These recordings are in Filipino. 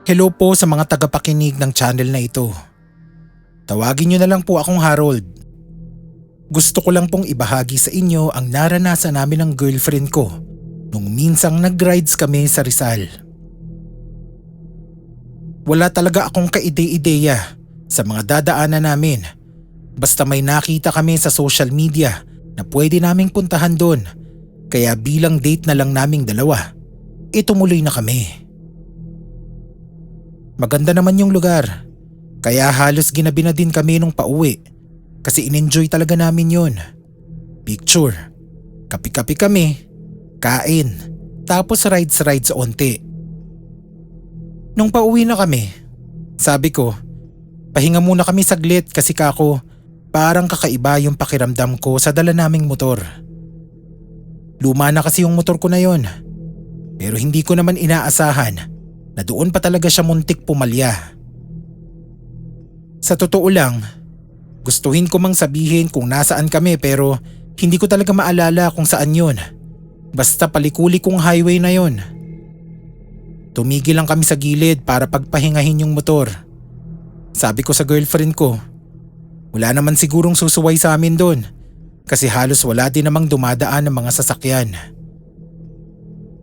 Hello po sa mga tagapakinig ng channel na ito. Tawagin niyo na lang po akong Harold. Gusto ko lang pong ibahagi sa inyo ang naranasan namin ng girlfriend ko nung minsang nag-rides kami sa Rizal. Wala talaga akong kaide-ideya sa mga dadaanan namin. Basta may nakita kami sa social media na pwede naming puntahan doon. Kaya bilang date na lang naming dalawa, itumuloy na kami. Maganda naman yung lugar, kaya halos ginabi na din kami nung pauwi kasi in-enjoy talaga namin yun. Picture, kapi-kapi kami, kain, tapos rides onti. Nung pauwi na kami, sabi ko, pahinga muna kami saglit kasi kako parang kakaiba yung pakiramdam ko sa dala naming motor. Luma na kasi yung motor ko na yon, pero hindi ko naman inaasahan na doon pa talaga siya muntik pumalya. Sa totoo lang, gustuhin ko mang sabihin kung nasaan kami pero hindi ko talaga maalala kung saan yun. Basta palikuli kong highway na yun. Tumigil lang kami sa gilid para pagpahingahin yung motor. Sabi ko sa girlfriend ko, wala naman sigurong susuway sa amin doon kasi halos wala din namang dumadaan ng mga sasakyan.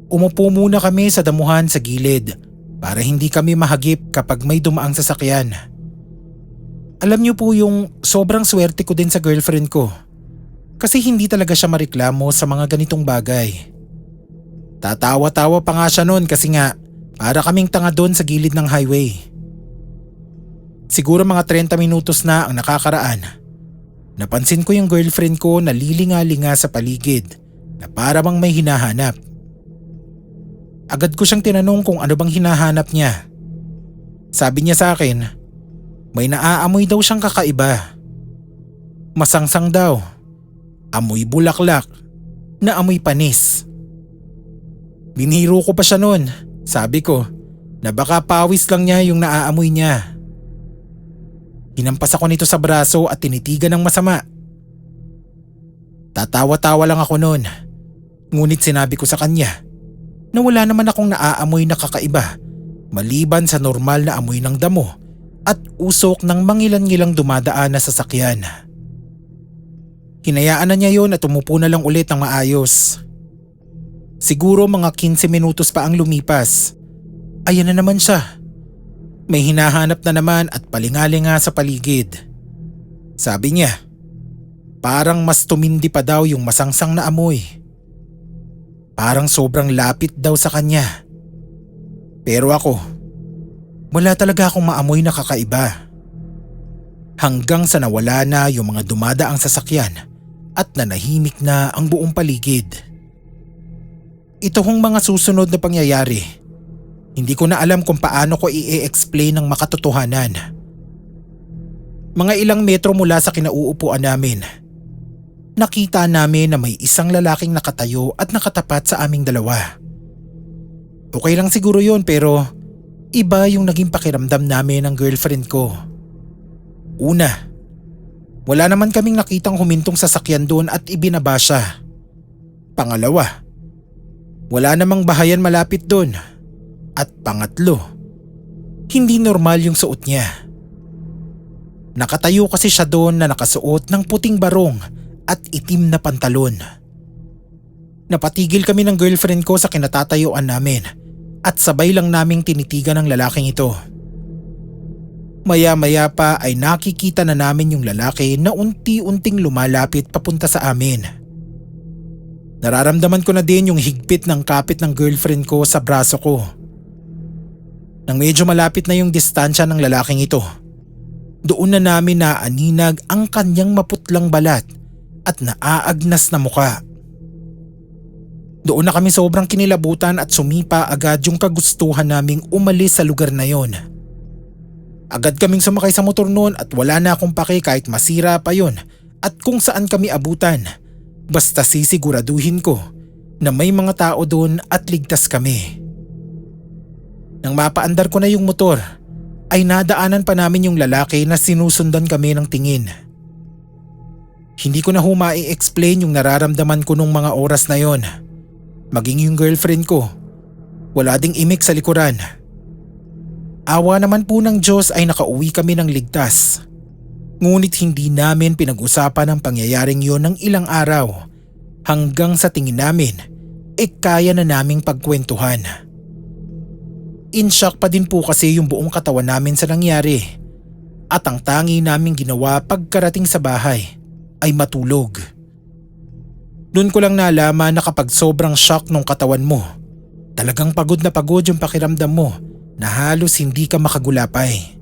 Umupo muna kami sa damuhan sa gilid para hindi kami mahagip kapag may dumaang sasakyan. Alam niyo po yung sobrang swerte ko din sa girlfriend ko kasi hindi talaga siya mareklamo sa mga ganitong bagay. Tatawa-tawa pa nga siya noon kasi nga para kaming tanga doon sa gilid ng highway. Siguro mga 30 minutos na ang nakakaraan. Napansin ko yung girlfriend ko na lilinga-linga sa paligid na para bang may hinahanap. Agad ko siyang tinanong kung ano bang hinahanap niya. Sabi niya sa akin, may naaamoy daw siyang kakaiba. Masangsang daw. Amoy bulaklak na amoy panis. Biniro ko pa siya noon. Sabi ko na baka pawis lang niya yung naaamoy niya. Hinampas ako nito sa braso at tinitigan ng masama. Tatawa-tawa lang ako noon. Ngunit sinabi ko sa kanya na wala naman akong naaamoy na kakaiba maliban sa normal na amoy ng damo at usok ng mangilan-ngilang dumadaan na sasakyan. Hinayaan na niya yon at umupo na lang ulit ng maayos. Siguro mga 15 minutos pa ang lumipas. Ayan na naman siya. May hinahanap na naman at palingalinga sa paligid. Sabi niya, parang mas tumindi pa daw yung masangsang na amoy. Parang sobrang lapit daw sa kanya. Pero ako, wala talaga akong maamoy na kakaiba. Hanggang sa nawala na yung mga dumadaang sasakyan at nanahimik na ang buong paligid. Ito hong mga susunod na pangyayari. Hindi ko na alam kung paano ko i-explain ng makatotohanan. Mga ilang metro mula sa kinauupuan namin, nakita namin na may isang lalaking nakatayo at nakatapat sa aming dalawa. Okay lang siguro yun pero iba yung naging pakiramdam namin ng girlfriend ko. Una, wala naman kaming nakitang humintong sasakyan doon at ibinaba siya. Pangalawa, wala namang bahayan malapit doon. At pangatlo, hindi normal yung suot niya. Nakatayo kasi siya doon na nakasuot ng puting barong at itim na pantalon. Napatigil kami ng girlfriend ko sa kinatatayuan namin at sabay lang naming tinitigan ng lalaking ito. Maya-maya pa ay nakikita na namin yung lalaki na unti-unting lumalapit papunta sa amin. Nararamdaman ko na din yung higpit ng kapit ng girlfriend ko sa braso ko. Nang medyo malapit na yung distansya ng lalaking ito, doon na namin naaninag ang kanyang maputlang balat at naaagnas na muka. Doon na kami sobrang kinilabutan at sumipa agad yung kagustuhan naming umalis sa lugar na yon. Agad kaming sumakay sa motor noon at wala na akong pake kahit masira pa yon at kung saan kami abutan. Basta sisiguraduhin ko na may mga tao doon at ligtas kami. Nang mapaandar ko na yung motor, ay nadaanan pa namin yung lalaki na sinusundan kami ng tingin. Hindi ko na i-explain yung nararamdaman ko nung mga oras na yon. Maging yung girlfriend ko, wala ding imik sa likuran. Awa naman po ng Diyos ay nakauwi kami ng ligtas. Ngunit hindi namin pinag-usapan ang pangyayaring yon ng ilang araw hanggang sa tingin namin kaya na naming pagkwentuhan. In shock pa din po kasi yung buong katawan namin sa nangyari at ang tangi naming ginawa pagkarating sa bahay ay matulog. Doon ko lang nalaman na kapag sobrang shock ng katawan mo, talagang pagod na pagod yung pakiramdam mo na halos hindi ka makagulapay.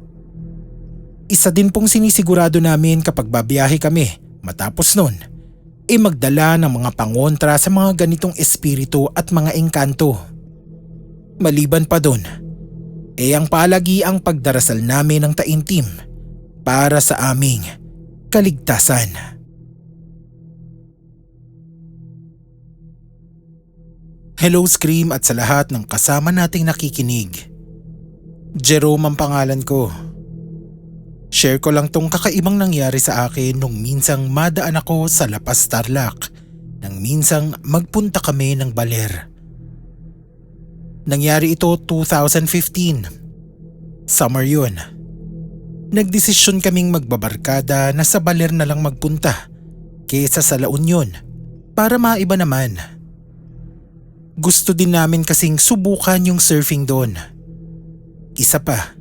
Isa din pong sinisigurado namin kapag babiyahe kami matapos nun, magdala ng mga pangontra sa mga ganitong espiritu at mga engkanto. Maliban pa dun, ang palagi ang pagdarasal namin ng taimtim para sa aming kaligtasan. Hello Scream at sa lahat ng kasama nating nakikinig. Jerome ang pangalan ko. Share ko lang tong kakaibang nangyari sa akin nung minsang madaan ako sa La Paz, Tarlac nang minsang magpunta kami ng Baler. Nangyari ito 2015. Summer yun. Nagdesisyon kaming magbabarkada na sa Baler na lang magpunta kesa sa La Union para maiba naman. Gusto din namin kasing subukan yung surfing doon. Isa pa,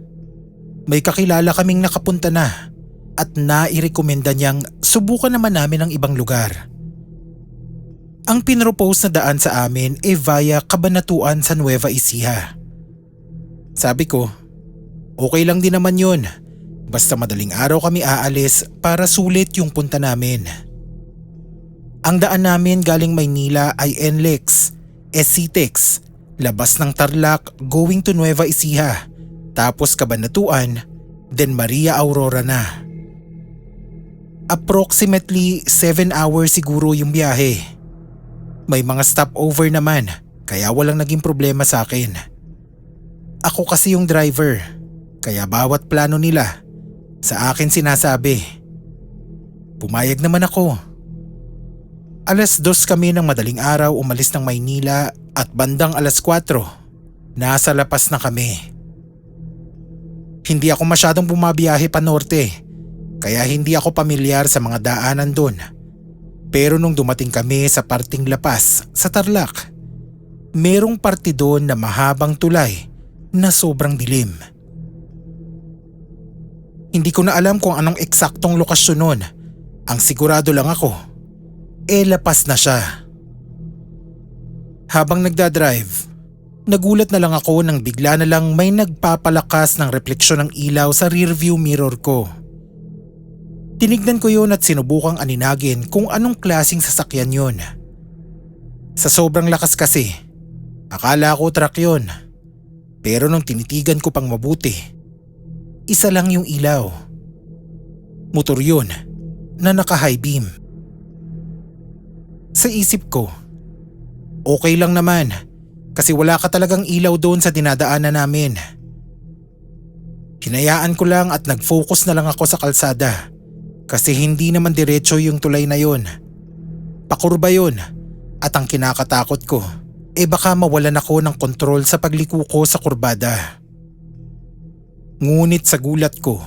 may kakilala kaming nakapunta na at nairekomenda niyang subukan naman namin ang ibang lugar. Ang pinropose na daan sa amin via Cabanatuan sa Nueva Ecija. Sabi ko, okay lang din naman yun. Basta madaling araw kami aalis para sulit yung punta namin. Ang daan namin galing Maynila ay NLEX, SCTEX, labas ng Tarlac going to Nueva Ecija. Tapos Cabanatuan, then Maria Aurora na. Approximately 7 hours siguro yung biyahe. May mga stopover naman kaya walang naging problema sa akin. Ako kasi yung driver kaya bawat plano nila sa akin sinasabi. Pumayag naman ako. 2:00 kami ng madaling araw umalis ng Maynila at bandang 4:00 nasa La Paz na kami. Hindi ako masyadong bumabiyahe pa norte, kaya hindi ako pamilyar sa mga daanan doon. Pero nung dumating kami sa parting La Paz sa Tarlac, merong parte doon na mahabang tulay na sobrang dilim. Hindi ko na alam kung anong eksaktong lokasyon nun. Ang sigurado lang ako, La Paz na siya. Habang nagdadrive, nagulat na lang ako nang bigla na lang may nagpapalakas ng refleksyon ng ilaw sa rearview mirror ko. Tinignan ko yun at sinubukang aninagin kung anong klaseng sasakyan yun. Sa sobrang lakas kasi, akala ko truck yun. Pero nung tinitigan ko pang mabuti, isa lang yung ilaw. Motor yun na naka-high beam. Sa isip ko, okay lang naman. Kasi wala ka talagang ilaw doon sa dinadaanan namin. Hinayaan ko lang at nag-focus na lang ako sa kalsada kasi hindi naman diretso yung tulay na yon. Pakurba yun at ang kinakatakot ko baka mawalan ako ng kontrol sa pagliko ko sa kurbada. Ngunit sa gulat ko,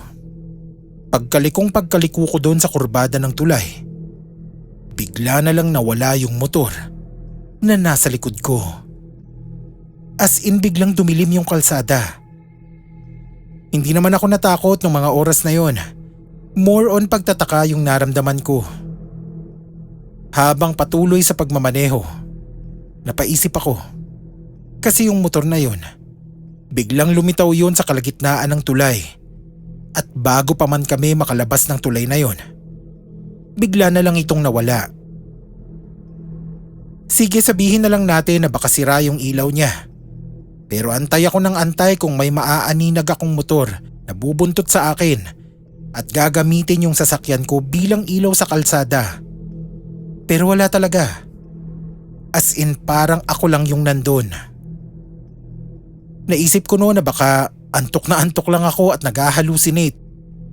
pagkaliko ko doon sa kurbada ng tulay, bigla na lang nawala yung motor na nasa likod ko. As in biglang dumilim yung kalsada. Hindi naman ako natakot ng mga oras na yon. More on pagtataka yung naramdaman ko. Habang patuloy sa pagmamaneho, napaisip ako. Kasi yung motor na yon, biglang lumitaw yon sa kalagitnaan ng tulay. At bago pa man kami makalabas ng tulay na yon, bigla na lang itong nawala. Sige, sabihin na lang natin na baka sira yung ilaw niya. Pero antay ako ng antay kung may maaaninag akong motor na bubuntot sa akin at gagamitin yung sasakyan ko bilang ilaw sa kalsada. Pero wala talaga. As in parang ako lang yung nandun. Naisip ko noon na baka antok na antok lang ako at nag-hallucinate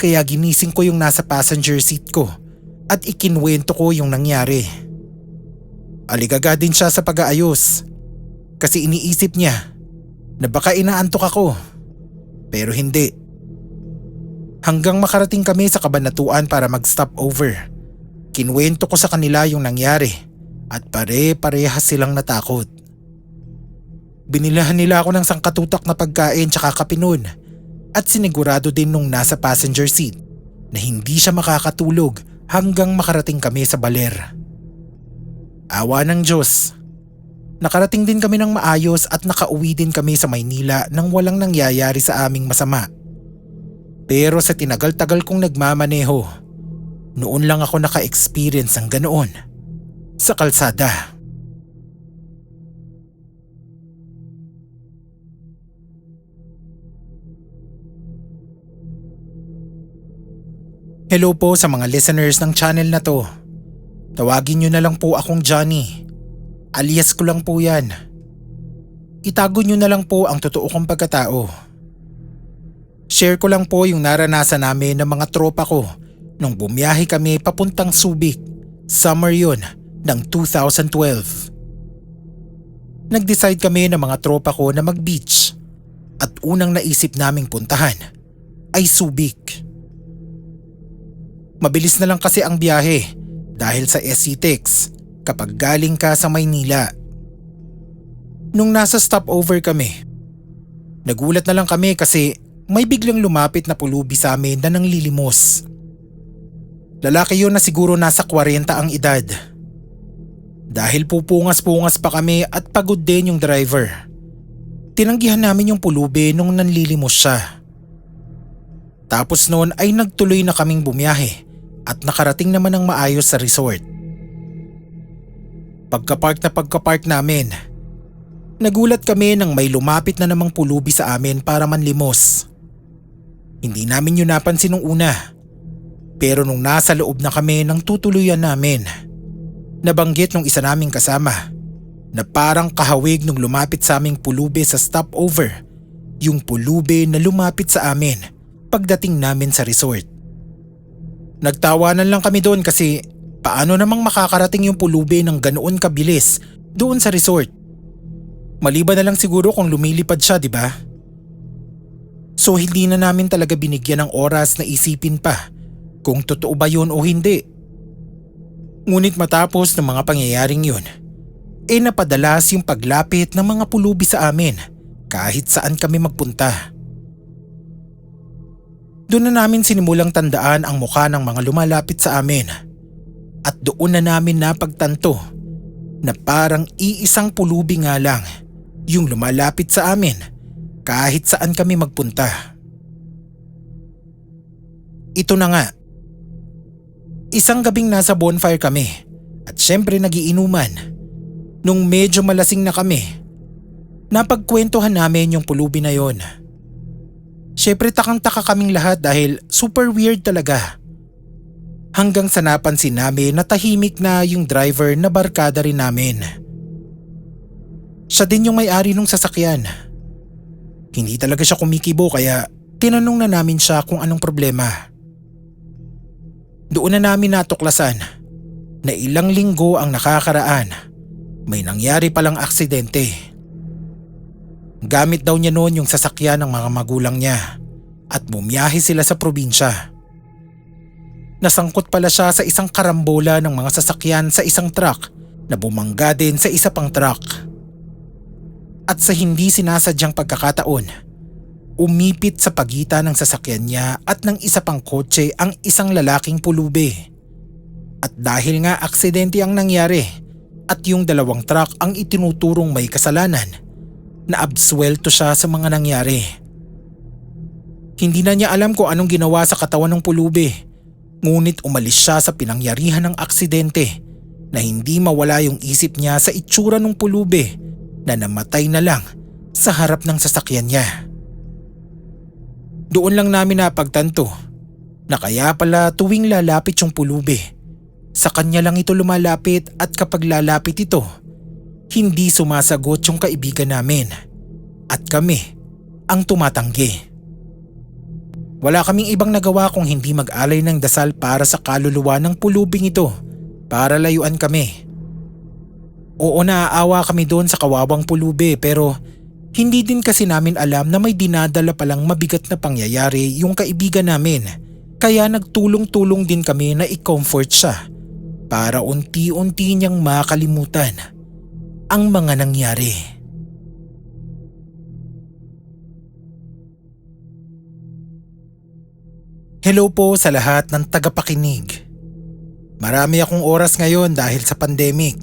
kaya ginising ko yung nasa passenger seat ko at ikinwento ko yung nangyari. Aligaga din siya sa pag-aayos kasi iniisip niya na baka inaantok ako, pero hindi. Hanggang makarating kami sa kabanatuan para mag-stop over, kinwento ko sa kanila yung nangyari at pare-parehas silang natakot. Binilahan nila ako ng sangkatutak na pagkain tsaka kape noon at sinigurado din nung nasa passenger seat na hindi siya makakatulog hanggang makarating kami sa baler. Awa ng Diyos, nakarating din kami ng maayos at nakauwi din kami sa Maynila nang walang nangyayari sa aming masama. Pero sa tinagal-tagal kong nagmamaneho, noon lang ako naka-experience ng ganoon sa kalsada. Hello po sa mga listeners ng channel na to. Tawagin nyo na lang po akong Johnny. Alias ko lang po yan. Itago nyo na lang po ang totoo kong pagkatao. Share ko lang po yung naranasan namin ng mga tropa ko nung bumiyahe kami papuntang Subic. Summer yun ng 2012. Nag-decide kami ng mga tropa ko na mag-beach at unang naisip naming puntahan ay Subic. Mabilis na lang kasi ang biyahe dahil sa SCTEX kapag galing ka sa Maynila. Nung nasa stopover kami, nagulat na lang kami kasi may biglang lumapit na pulubi sa amin na nanglilimos. Lalaki yun na siguro nasa 40 ang edad. Dahil pupungas-pungas pa kami at pagod din yung driver, tinanggihan namin yung pulubi nung nanlilimos siya. Tapos noon ay nagtuloy na kaming bumiyahe at nakarating naman ng maayos sa resort. Pagkapark namin, nagulat kami nang may lumapit na namang pulubi sa amin para manlimos. Hindi namin yun napansin nung una, pero nung nasa loob na kami nang tutuluyan namin, nabanggit nung isa naming kasama na parang kahawig nung lumapit sa aming pulubi sa stopover yung pulubi na lumapit sa amin pagdating namin sa resort. Nagtawanan lang kami doon kasi paano namang makakarating yung pulubi ng ganoon kabilis doon sa resort? Maliban na lang siguro kung lumilipad siya, di ba? So hindi na namin talaga binigyan ng oras na isipin pa kung totoo ba yun o hindi. Ngunit matapos ng mga pangyayaring yun, napadalas yung paglapit ng mga pulubi sa amin kahit saan kami magpunta. Doon na namin sinimulang tandaan ang mukha ng mga lumalapit sa amin at doon na namin napagtanto na parang iisang pulubi nga lang yung lumalapit sa amin kahit saan kami magpunta. Ito na nga. Isang gabing nasa bonfire kami at syempre nagiinuman. Nung medyo malasing na kami, napagkwentuhan namin yung pulubi na yon. Syempre takang-taka kaming lahat dahil super weird talaga. Hanggang sa napansin namin na tahimik na yung driver na barkada rin namin. Siya din yung may-ari nung sasakyan. Hindi talaga siya kumikibo kaya tinanong na namin siya kung anong problema. Doon na namin natuklasan na ilang linggo ang nakakaraan, may nangyari palang aksidente. Gamit daw niya noon yung sasakyan ng mga magulang niya at bumiyahe sila sa probinsya. Nasangkot pala siya sa isang karambola ng mga sasakyan sa isang truck na bumangga din sa isa pang truck. At sa hindi sinasadyang pagkakataon, umipit sa pagitan ng sasakyan niya at ng isa pang kotse ang isang lalaking pulubi. At dahil nga aksidente ang nangyari at yung dalawang truck ang itinuturong may kasalanan, naabsuelto siya sa mga nangyari. Hindi na niya alam kung anong ginawa sa katawan ng pulubi, ngunit umalis siya sa pinangyarihan ng aksidente na hindi mawala yung isip niya sa itsura ng pulubi na namatay na lang sa harap ng sasakyan niya. Doon lang namin napagtanto na kaya pala tuwing lalapit yung pulubi, sa kanya lang ito lumalapit at kapag lalapit ito, hindi sumasagot yung kaibigan namin at kami ang tumatanggi. Wala kaming ibang nagawa kung hindi mag-alay ng dasal para sa kaluluwa ng pulubing ito para layuan kami. Oo, naaawa kami doon sa kawawang pulubi pero hindi din kasi namin alam na may dinadala palang mabigat na pangyayari yung kaibigan namin. Kaya nagtulong-tulong din kami na i-comfort siya para unti-unti niyang makalimutan ang mga nangyari. Hello po sa lahat ng tagapakinig. Marami akong oras ngayon dahil sa pandemic,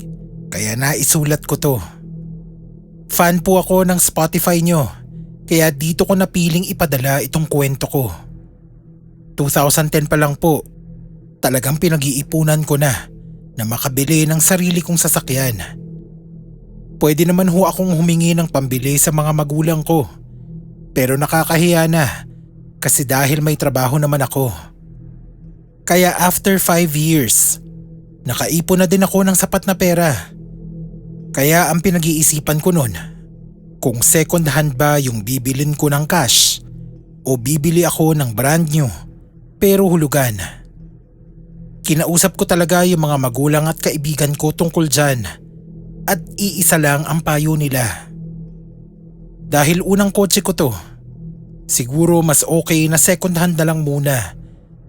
kaya naisulat ko to. Fan po ako ng Spotify nyo, kaya dito ko napiling ipadala itong kwento ko. 2010 pa lang po, talagang pinag-iipunan ko na makabili ng sarili kong sasakyan. Pwede naman ho akong humingi ng pambili sa mga magulang ko, pero nakakahiya na kasi dahil may trabaho naman ako. Kaya after 5 years, nakaipon na din ako ng sapat na pera. Kaya ang pinag-iisipan ko nun, kung second hand ba yung bibilin ko ng cash o bibili ako ng brand new pero hulugan. Kinausap ko talaga yung mga magulang at kaibigan ko tungkol dyan at iisa lang ang payo nila. Dahil unang kotse ko to, siguro mas okay na second hand na lang muna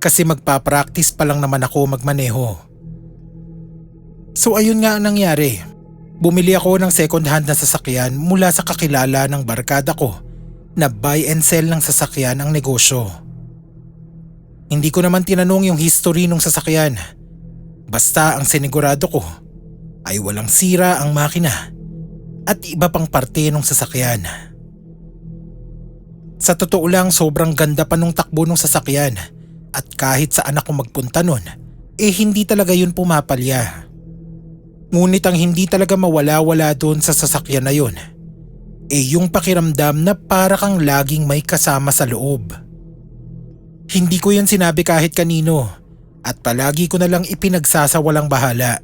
kasi magpa-practice pa lang naman ako magmaneho. So ayun nga ang nangyari. Bumili ako ng second hand na sasakyan mula sa kakilala ng barkada ko na buy and sell ng sasakyan ang negosyo. Hindi ko naman tinanong yung history ng sasakyan. Basta ang sinigurado ko ay walang sira ang makina at iba pang parte ng sasakyan. Sa totoo lang sobrang ganda pa nung takbo ng sasakyan at kahit saan ako magpunta nun, hindi talaga yun pumapalya. Ngunit ang hindi talaga mawala-wala doon sa sasakyan na yun, yung pakiramdam na para kang laging may kasama sa loob. Hindi ko yun sinabi kahit kanino at palagi ko na lang ipinagsasawalang bahala.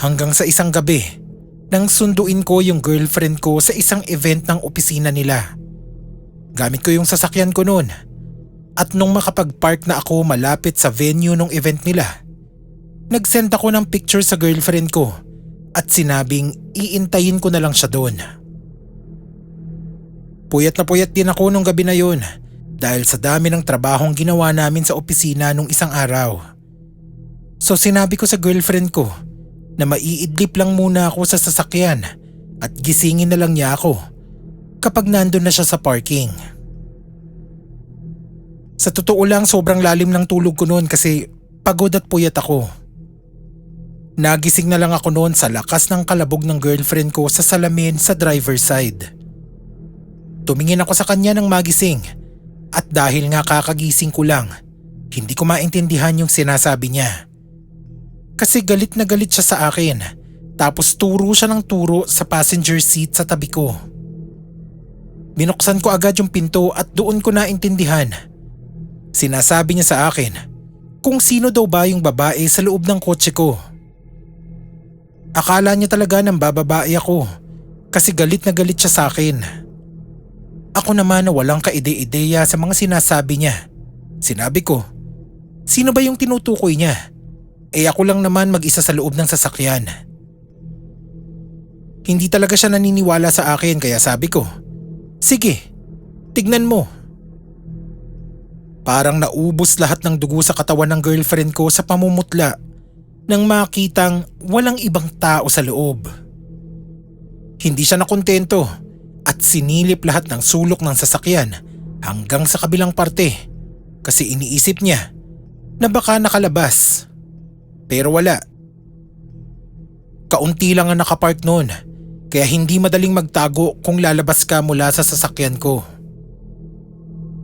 Hanggang sa isang gabi, nang sunduin ko yung girlfriend ko sa isang event ng opisina nila. Gamit ko yung sasakyan ko noon at nung makapag-park na ako malapit sa venue ng event nila, nag-send ako ng picture sa girlfriend ko at sinabing iintayin ko na lang siya doon. Puyat na puyat din ako nung gabi na yun dahil sa dami ng trabahong ginawa namin sa opisina nung isang araw. So sinabi ko sa girlfriend ko na maiidlip lang muna ako sa sasakyan at gisingin na lang niya ako kapag nandun na siya sa parking. Sa totoo lang sobrang lalim ng tulog ko noon kasi pagod at puyat ako. Nagising na lang ako noon sa lakas ng kalabog ng girlfriend ko sa salamin sa driver's side. Tumingin ako sa kanya nang magising at dahil nga kakagising ko lang, hindi ko maintindihan yung sinasabi niya. Kasi galit na galit siya sa akin tapos turo siya ng turo sa passenger seat sa tabi ko. Binuksan ko agad yung pinto at doon ko naintindihan. Sinasabi niya sa akin kung sino daw ba yung babae sa loob ng kotse ko. Akala niya talaga nang bababae ako kasi galit na galit siya sa akin. Ako naman na walang kaide-ideya sa mga sinasabi niya. Sinabi ko, sino ba yung tinutukoy niya? Ako lang naman mag-isa sa loob ng sasakyan. Hindi talaga siya naniniwala sa akin kaya sabi ko, sige, tignan mo. Parang naubos lahat ng dugo sa katawan ng girlfriend ko sa pamumutla nang makitang walang ibang tao sa loob. Hindi siya nakontento at sinilip lahat ng sulok ng sasakyan hanggang sa kabilang parte kasi iniisip niya na baka nakalabas. Pero wala. Kaunti lang ang nakapark noon kaya hindi madaling magtago kung lalabas ka mula sa sasakyan ko.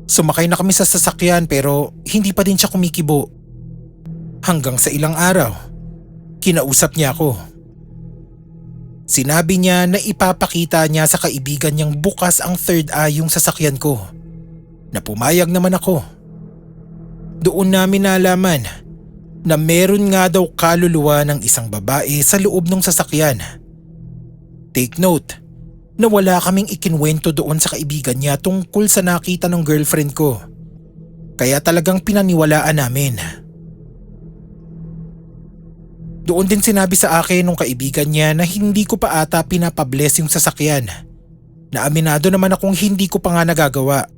Sumakay na kami sa sasakyan pero hindi pa din siya kumikibo. Hanggang sa ilang araw, kinausap niya ako. Sinabi niya na ipapakita niya sa kaibigan niyang bukas ang third eye yung sasakyan ko. Na pumayag naman ako. Doon namin nalaman na meron nga daw kaluluwa ng isang babae sa loob ng sasakyan. Take note na wala kaming ikinwento doon sa kaibigan niya tungkol sa nakita ng girlfriend ko. Kaya talagang pinaniwalaan namin. Doon din sinabi sa akin nung kaibigan niya na hindi ko pa ata pinapabless yung sasakyan. Na aminado naman akong hindi ko pa nga nagagawa.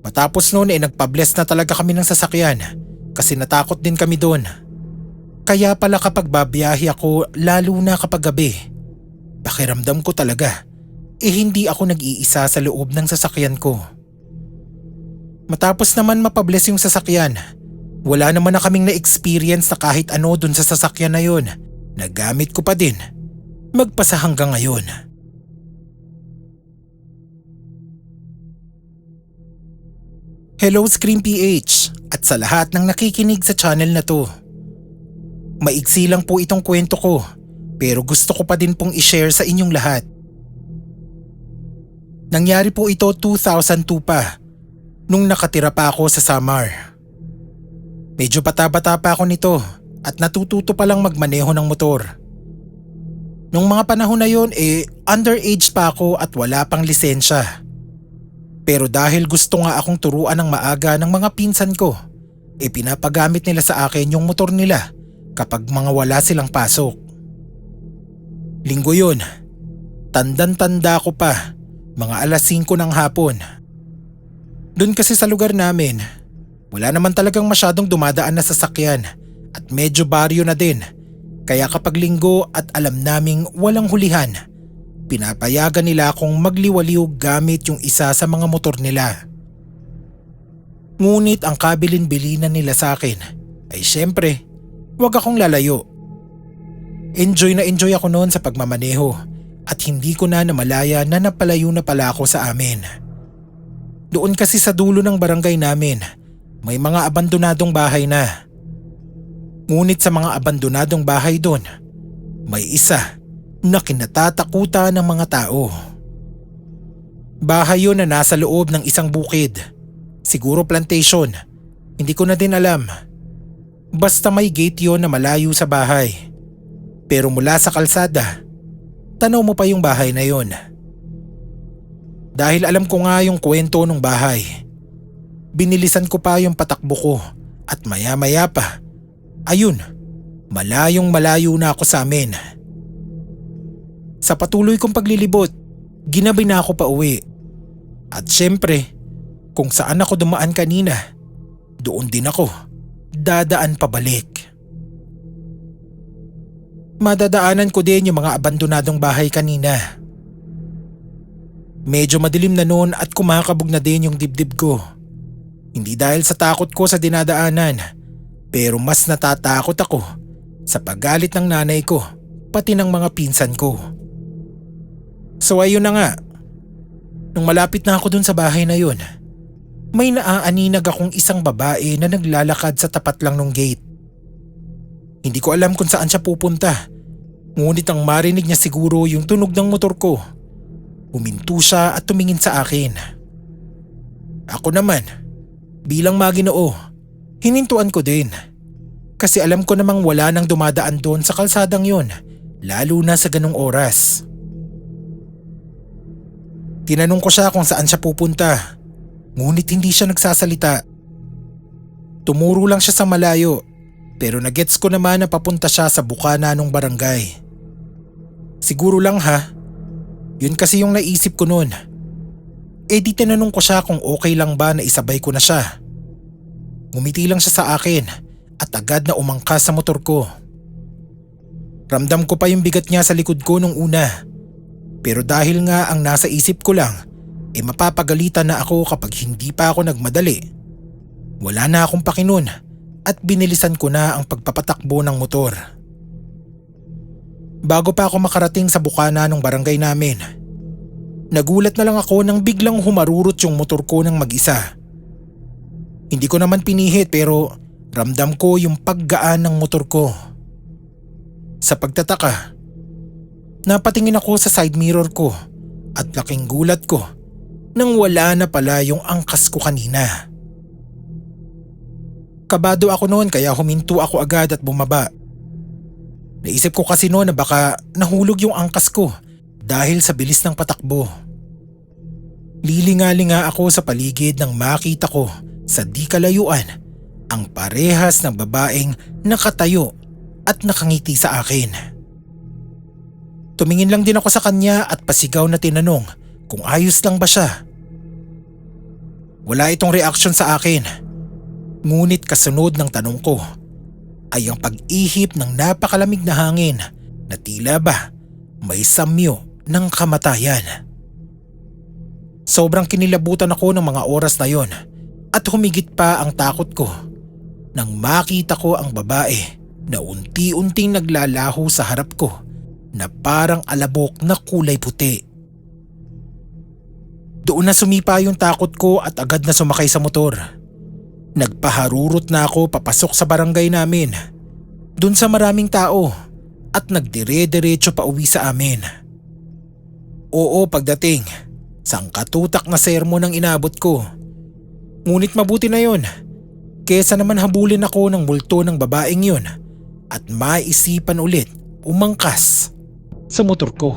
Matapos noon nagpabless na talaga kami ng sasakyan kasi natakot din kami doon. Kaya pala kapag babiyahe ako lalo na kapag gabi, pakiramdam ko talaga hindi ako nag-iisa sa loob ng sasakyan ko. Matapos naman mapabless yung sasakyan, wala naman na kaming na-experience na kahit ano dun sa sasakyan na yun. Nagamit ko pa din magpasa hanggang ngayon. Hello Scream PH at sa lahat ng nakikinig sa channel na to. Maigsi lang po itong kwento ko pero gusto ko pa din pong i-share sa inyong lahat. Nangyari po ito 2002 pa nung nakatira pa ako sa Samar. Medyo bata-bata pa ako nito at natututo pa lang magmaneho ng motor. Nung mga panahon na yon underage pa ako at wala pang lisensya. Pero dahil gusto nga akong turuan ng maaga ng mga pinsan ko, pinapagamit nila sa akin yung motor nila kapag mga wala silang pasok. Linggo yun, tandan-tanda ko pa, mga alas 5 ng hapon. Doon kasi sa lugar namin, wala naman talagang masyadong dumadaan na sasakyan at medyo baryo na din. Kaya kapag linggo at alam naming walang hulihan, pinapayagan nila akong magliwaliw gamit yung isa sa mga motor nila. Ngunit ang kabilin-bilinan nila sa akin ay syempre, wag akong lalayo. Enjoy na enjoy ako noon sa pagmamaneho at hindi ko na namalaya na napalayo na pala ako sa amin. Doon kasi sa dulo ng barangay namin, may mga abandonadong bahay na. Ngunit sa mga abandonadong bahay doon, may isa na kinatatakutan ng mga tao. Bahay yun na nasa loob ng isang bukid. Siguro plantation. Hindi ko na din alam. Basta may gate yun na malayo sa bahay. Pero mula sa kalsada, tanaw mo pa yung bahay na yun. Dahil alam ko nga yung kwento ng bahay, binilisan ko pa yung patakbo ko at maya-maya pa, ayun, malayong malayo na ako sa amin. Sa patuloy kong paglilibot, ginabi na ako pa uwi. At syempre, kung saan ako dumaan kanina, doon din ako dadaan pabalik. Madadaanan ko din yung mga abandonadong bahay kanina. Medyo madilim na noon at kumakabog na din yung dibdib ko. Hindi dahil sa takot ko sa dinadaanan, pero mas natatakot ako sa paggalit ng nanay ko pati ng mga pinsan ko. So ayun na nga, nung malapit na ako dun sa bahay na yun, may naaaninag akong isang babae na naglalakad sa tapat lang ng gate. Hindi ko alam kung saan siya pupunta, ngunit ang marinig niya siguro yung tunog ng motor ko. Huminto siya at tumingin sa akin. Ako naman, bilang maginoo, hinintuan ko din. Kasi alam ko namang wala nang dumadaan doon sa kalsadang yon, lalo na sa ganung oras. Tinanong ko siya kung saan siya pupunta, ngunit hindi siya nagsasalita. Tumuro lang siya sa malayo, pero nagets ko naman na papunta siya sa bukana ng barangay. Siguro lang yun kasi yung naisip ko noon. Di tinanong ko siya kung okay lang ba na isabay ko na siya. Ngumiti lang siya sa akin at agad na umangkas sa motor ko. Ramdam ko pa yung bigat niya sa likod ko nung una. Pero dahil nga ang nasa isip ko lang, mapapagalitan na ako kapag hindi pa ako nagmadali. Wala na akong pakinon at binilisan ko na ang pagpapatakbo ng motor. Bago pa ako makarating sa bukana ng barangay namin, nagulat na lang ako nang biglang humarurot yung motor ko ng mag-isa. Hindi ko naman pinihit pero ramdam ko yung paggaan ng motor ko. Sa pagtataka, napatingin ako sa side mirror ko at laking gulat ko nang wala na pala yung angkas ko kanina. Kabado ako noon kaya huminto ako agad at bumaba. Naisip ko kasi noon na baka nahulog yung angkas ko dahil sa bilis ng patakbo. Lilinga-linga ako sa paligid nang makita ko sa di kalayuan ang parehas ng babaeng nakatayo at nakangiti sa akin. Tumingin lang din ako sa kanya at pasigaw na tinanong kung ayos lang ba siya. Wala itong reaksyon sa akin. Ngunit kasunod ng tanong ko ay ang pag-ihip ng napakalamig na hangin na tila ba may samyo ng kamatayan. Sobrang kinilabutan ako ng mga oras na yon at humigit pa ang takot ko nang makita ko ang babae na unti-unting naglalaho sa harap ko na parang alabok na kulay puti. Doon na sumipa yung takot ko at agad na sumakay sa motor. Nagpaharurot na ako papasok sa barangay namin, dun sa maraming tao, at nagdire-diretso pa uwi sa amin. Oo, pagdating, sangkatutak na sermon ang inabot ko. Ngunit mabuti na yon, kesa naman habulin ako ng multo ng babaeng yon at maisipan ulit umangkas sa motor ko.